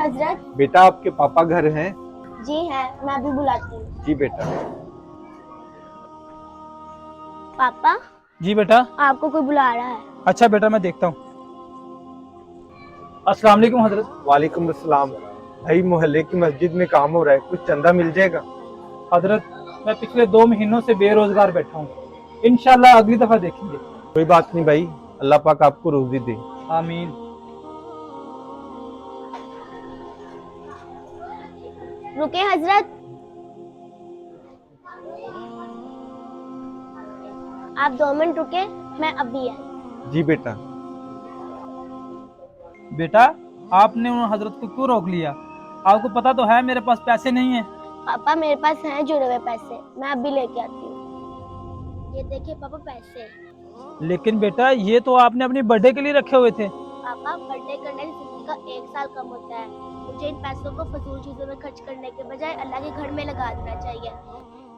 हजरत। बेटा आपके पापा घर हैं? जी है, मैं अभी बुलाती हूँ। जी बेटा। पापा जी बेटा। आपको कोई बुला रहा है। अच्छा बेटा, मैं देखता हूँ। अस्सलाम वालेकुम हजरत। वालेकुम अस्सलाम। भाई मोहल्ले की मस्जिद में काम हो रहा है, कुछ चंदा मिल जाएगा? हजरत, मैं पिछले 2 महीनों से बेरोजगार बैठा हूँ। इंशाल्लाह अगली दफा देखेंगे। कोई बात नहीं भाई, अल्लाह पाक आपको रोजी दे। आमीन। रुके हजरत, आप 2 मिनट रुके, मैं अभी आई। जी बेटा। बेटा, आपने उन हजरत को क्यों रोक लिया? आपको पता तो है मेरे पास पैसे नहीं है। पापा मेरे पास हैं जुड़े हुए पैसे, मैं अभी लेके आती हूँ। ये देखिए पापा पैसे। लेकिन बेटा, ये तो आपने अपनी बर्थडे के लिए रखे हुए थे। पापा बर्थडे करने से जिंदगी का 1 साल कम होता है। मुझे इन पैसों को फजूल चीजों में खर्च करने के बजाय अल्लाह के घर में लगा देना चाहिए,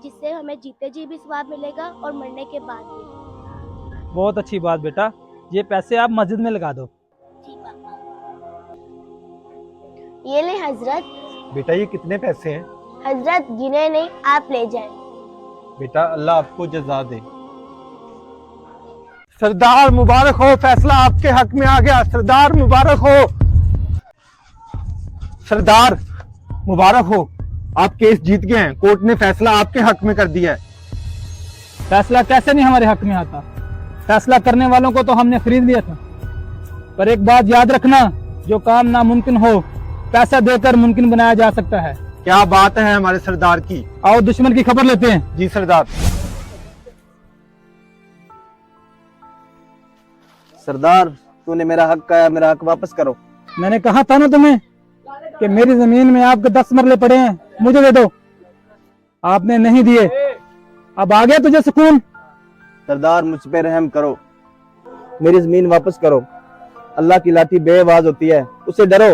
जिससे हमें जीते जी भी सवाब मिलेगा और मरने के बाद भी। बहुत अच्छी बात बेटा, ये पैसे आप मस्जिद में लगा दो। जी पापा। ये ले हजरत। बेटा ये कितने पैसे हैं? हजरत गिने नहीं, आप ले जाएं। बेटा अल्लाह आपको जज़ा दे। सरदार मुबारक हो, फैसला आपके हक में आ गया। सरदार मुबारक हो। सरदार मुबारक हो, आप केस जीत गए हैं। कोर्ट ने फैसला आपके हक में कर दिया है। फैसला कैसे नहीं हमारे हक में आता? फैसला करने वालों को तो हमने खरीद लिया था। पर एक बात याद रखना, जो काम नामुमकिन हो पैसा देकर मुमकिन बनाया जा सकता है। क्या बात है हमारे सरदार की। आओ दुश्मन की खबर लेते हैं। जी सरदार। सरदार, तूने मेरा हक खाया, मेरा हक वापस करो। मैंने कहा था ना तुम्हें कि मेरी जमीन में आपके 10 मरले पड़े हैं, मुझे दे दो। आपने नहीं दिए। अब आ गया तुझे सुकून? सरदार मुझ पे रहम करो, मेरी जमीन वापस करो। अल्लाह की लाठी बेआवाज होती है, उससे डरो।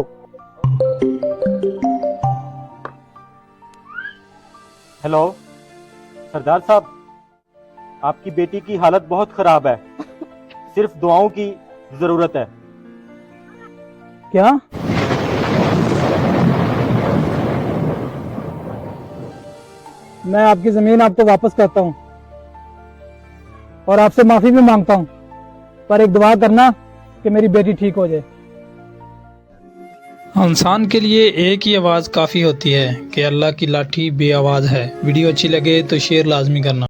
हेलो सरदार साहब, आपकी बेटी की हालत बहुत खराब है, सिर्फ दुआओं की जरूरत है। क्या? मैं आपकी जमीन आपको वापस करता हूँ और आपसे माफी भी मांगता हूँ, पर एक दुआ करना कि मेरी बेटी ठीक हो जाए। इंसान के लिए एक ही आवाज़ काफ़ी होती है कि अल्लाह की लाठी बेआवाज़ है। वीडियो अच्छी लगे तो शेयर लाजमी करना।